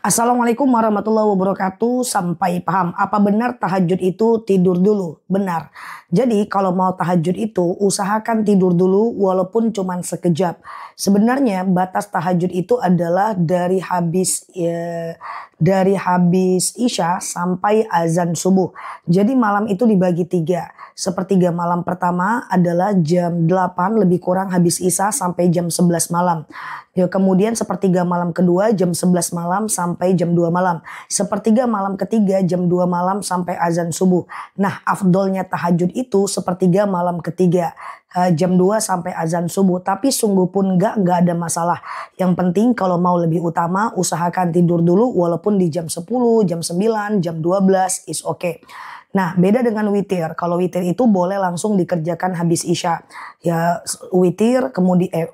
Assalamualaikum warahmatullahi wabarakatuh. Sampai paham. Apa benar tahajud itu tidur dulu? Benar. Jadi kalau mau tahajud itu usahakan tidur dulu walaupun cuma sekejap. Sebenarnya batas tahajud itu adalah dari habis Isya sampai azan subuh. Jadi malam itu dibagi tiga. Sepertiga malam pertama adalah jam 8 lebih kurang habis Isya sampai jam 11 malam. Ya, kemudian sepertiga malam kedua jam 11 malam sampai jam 2 malam. Sepertiga malam ketiga jam 2 malam sampai azan subuh. Nah, afdolnya tahajud itu sepertiga malam ketiga jam 2 sampai azan subuh. Tapi sungguh pun enggak ada masalah. Yang penting kalau mau lebih utama usahakan tidur dulu walaupun di jam 10, jam 9, jam 12 is okay. Nah, beda dengan witir. Kalau witir itu boleh langsung dikerjakan habis Isya. Ya, witir kemudian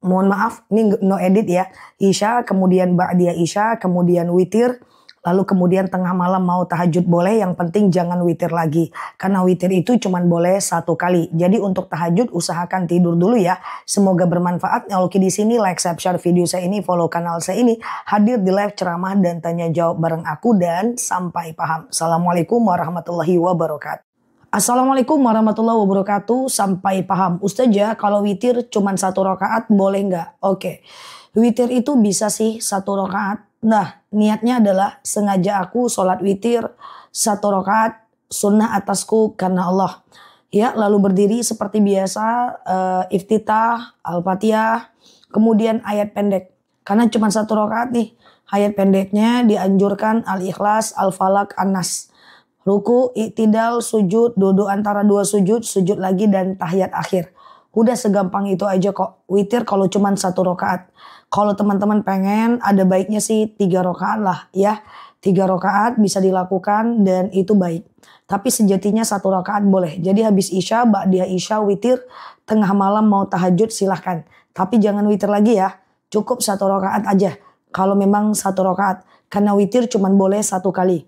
mohon maaf, ini no edit ya. Isya, kemudian ba'diyah Isya, kemudian witir, lalu kemudian tengah malam mau tahajud boleh, yang penting jangan witir lagi. Karena witir itu cuma boleh satu kali. Jadi untuk tahajud usahakan tidur dulu ya. Semoga bermanfaat. Nah, oke, di sini like, share video saya ini, follow kanal saya ini, hadir di live ceramah dan tanya jawab bareng aku dan sampai paham. Assalamualaikum warahmatullahi wabarakatuh. Assalamualaikum warahmatullahi wabarakatuh. Sampai paham. Ustazah, kalau witir cuma 1 rakaat boleh nggak? Oke. Witir itu bisa sih 1 rakaat. Nah, niatnya adalah sengaja aku sholat witir 1 rakaat sunnah atasku karena Allah. Ya, lalu berdiri seperti biasa, iftitah, al-fatihah, kemudian ayat pendek. Karena cuma 1 rakaat nih. Ayat pendeknya dianjurkan al-ikhlas, al-falak, an-nas. Ruku, iktidal, sujud, duduk antara 2 sujud, sujud lagi dan tahiyat akhir. Udah segampang itu aja kok. Witir kalau cuma 1 rakaat. Kalau teman-teman pengen ada baiknya sih 3 rakaat lah ya. 3 rakaat bisa dilakukan dan itu baik. Tapi sejatinya 1 rakaat boleh. Jadi habis Isya, ba'diyah Isya, witir, tengah malam mau tahajud silahkan. Tapi jangan witir lagi ya. Cukup 1 rakaat aja. Kalau memang 1 rakaat. Karena witir cuma boleh 1 kali.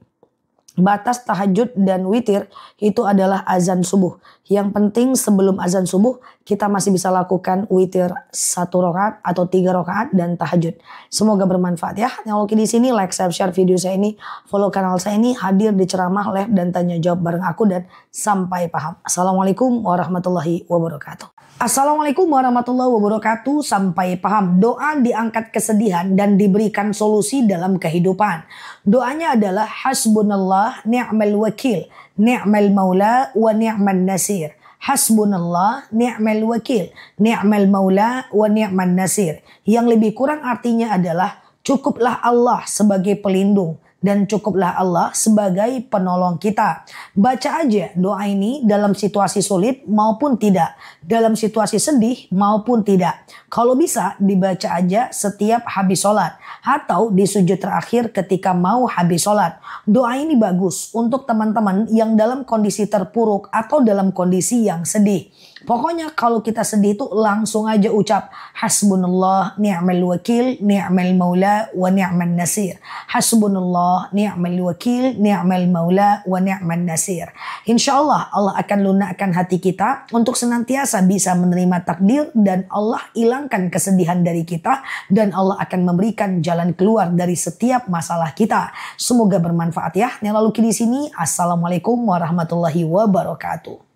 Batas tahajud dan witir itu adalah azan subuh. Yang penting sebelum azan subuh kita masih bisa lakukan witir 1 rakaat atau 3 rakaat dan tahajud. Semoga bermanfaat ya. Yang oke di sini like, share video saya ini, follow kanal saya ini, hadir di ceramah, live dan tanya jawab bareng aku dan sampai paham. Assalamualaikum warahmatullahi wabarakatuh. Assalamualaikum warahmatullahi wabarakatuh. Sampai paham. Doa diangkat kesedihan dan diberikan solusi dalam kehidupan. Doanya adalah hasbunallah ni'mal wakil, ni'mal maula wa ni'man nasir. Hasbunallah ni'mal wakil, ni'mal maula wa ni'man nasir. Yang lebih kurang artinya adalah cukuplah Allah sebagai pelindung dan cukuplah Allah sebagai penolong kita. Baca aja doa ini dalam situasi sulit maupun tidak, dalam situasi sedih maupun tidak. Kalau bisa dibaca aja setiap habis sholat atau di sujud terakhir ketika mau habis sholat. Doa ini bagus untuk teman-teman yang dalam kondisi terpuruk atau dalam kondisi yang sedih. Pokoknya kalau kita sedih itu langsung aja ucap hasbunallah ni'mal wakil, ni'mal maula wa ni'man nasir. Hasbunallah ni'mal wakil, ni'mal maula wa ni'man nasir. Insyaallah Allah akan lunakkan hati kita untuk senantiasa bisa menerima takdir dan Allah hilangkan kesedihan dari kita dan Allah akan memberikan jalan keluar dari setiap masalah kita. Semoga bermanfaat ya. Yang lalu di sini assalamualaikum warahmatullahi wabarakatuh.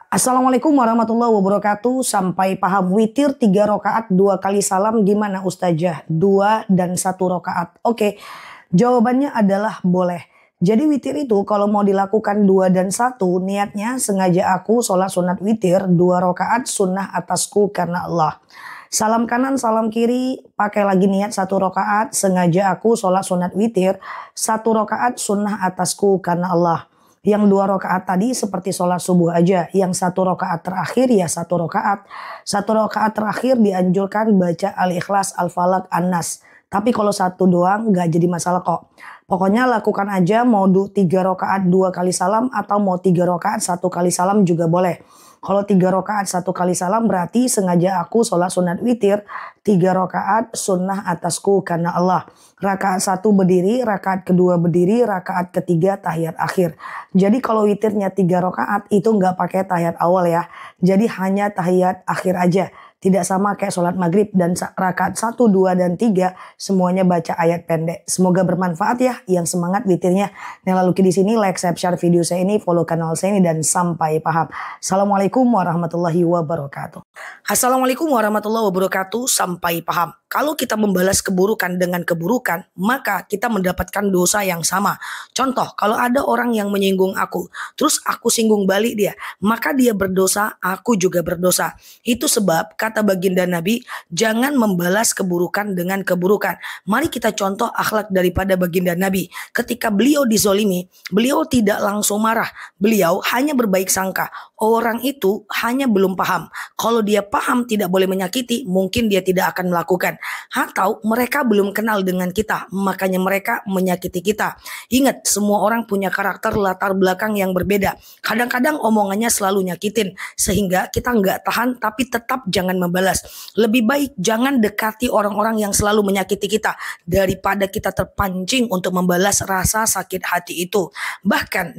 Assalamualaikum warahmatullahi wabarakatuh. Sampai paham. Witir 3 rakaat 2 kali salam gimana Ustazah? 2 dan 1 rakaat. Oke, jawabannya adalah boleh. Jadi witir itu kalau mau dilakukan 2 dan 1, niatnya sengaja aku sholat sunat witir 2 rakaat sunnah atasku karena Allah. Salam kanan, salam kiri, pakai lagi niat 1 rakaat, sengaja aku sholat sunat witir 1 rakaat sunnah atasku karena Allah. Yang 2 rakaat tadi seperti sholat subuh aja. Yang 1 rakaat terakhir ya 1 rakaat. 1 rakaat terakhir dianjurkan baca al-ikhlas, al-falak, an-nas. Tapi kalau 1 doang gak jadi masalah kok. Pokoknya lakukan aja mau 3 rakaat 2 kali salam atau mau 3 rakaat 1 kali salam juga boleh. Kalau 3 rakaat 1 kali salam berarti sengaja aku sholat sunat witir 3 rakaat sunnah atasku karena Allah. Rakaat 1 berdiri, rakaat kedua berdiri, rakaat ketiga tahiyat akhir. Jadi kalau witirnya 3 rakaat itu nggak pakai tahiyat awal ya. Jadi hanya tahiyat akhir aja. Tidak sama kayak sholat maghrib dan rakaat 1, 2, dan 3 semuanya baca ayat pendek. Semoga bermanfaat ya yang semangat witirnya. Nela Luki di sini, like, share video saya ini, follow kanal saya ini, dan sampai paham. Assalamualaikum warahmatullahi wabarakatuh. Assalamualaikum warahmatullahi wabarakatuh. Sampai paham. Kalau kita membalas keburukan dengan keburukan, maka kita mendapatkan dosa yang sama. Contoh, kalau ada orang yang menyinggung aku, terus aku singgung balik dia, maka dia berdosa, aku juga berdosa. Itu sebab kata baginda Nabi, jangan membalas keburukan dengan keburukan. Mari kita contoh akhlak daripada baginda Nabi. Ketika beliau dizolimi, beliau tidak langsung marah. Beliau hanya berbaik sangka. Orang itu hanya belum paham. Kalau dia paham tidak boleh menyakiti, mungkin dia tidak akan melakukan. Atau mereka belum kenal dengan kita, makanya mereka menyakiti kita. Ingat, semua orang punya karakter latar belakang yang berbeda. Kadang-kadang omongannya selalu nyakitin, sehingga kita nggak tahan tapi tetap jangan membalas. Lebih baik jangan dekati orang-orang yang selalu menyakiti kita, daripada kita terpancing untuk membalas rasa sakit hati itu. Bahkan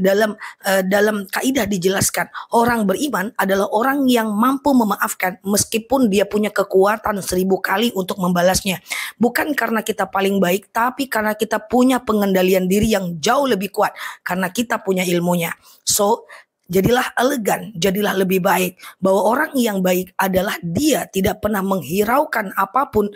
dalam kaidah dijelaskan, orang beriman adalah orang yang mampu memaafkan meskipun dia punya kekuatan 1000 kali untuk membalasnya. Bukan karena kita paling baik, tapi karena kita punya pengendalian diri yang jauh lebih kuat, karena kita punya ilmunya. So, jadilah elegan, jadilah lebih baik. Bahwa orang yang baik adalah dia tidak pernah menghiraukan apapun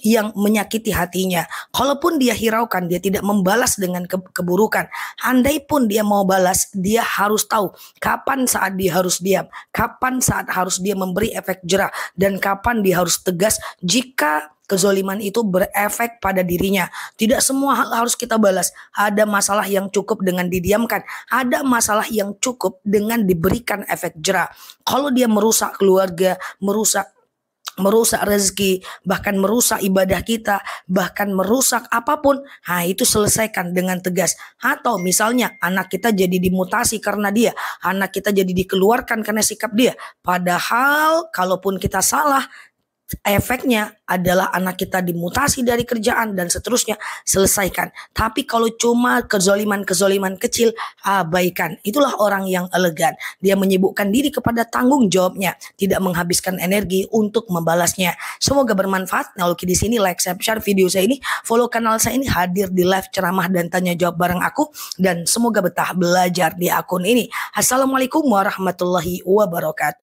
yang menyakiti hatinya. Kalaupun dia hiraukan, dia tidak membalas dengan keburukan. Andai pun dia mau balas, dia harus tahu kapan saat dia harus diam, kapan saat harus dia memberi efek jera, dan kapan dia harus tegas jika kezoliman itu berefek pada dirinya. Tidak semua hal harus kita balas. Ada masalah yang cukup dengan didiamkan, ada masalah yang cukup dengan diberikan efek jera. Kalau dia merusak keluarga, merusak rezeki, bahkan merusak ibadah kita, bahkan merusak apapun, nah itu selesaikan dengan tegas. Atau misalnya anak kita jadi dimutasi karena dia, anak kita jadi dikeluarkan karena sikap dia, padahal kalaupun kita salah, efeknya adalah anak kita dimutasi dari kerjaan dan seterusnya, selesaikan. Tapi kalau cuma kezoliman kecil, abaikan. Itulah orang yang elegan. Dia menyibukkan diri kepada tanggung jawabnya, tidak menghabiskan energi untuk membalasnya. Semoga bermanfaat. Nah, Luki di sini, like, share video saya ini, follow kanal saya ini, hadir di live ceramah dan tanya jawab bareng aku, dan semoga betah belajar di akun ini. Assalamualaikum warahmatullahi wabarakatuh.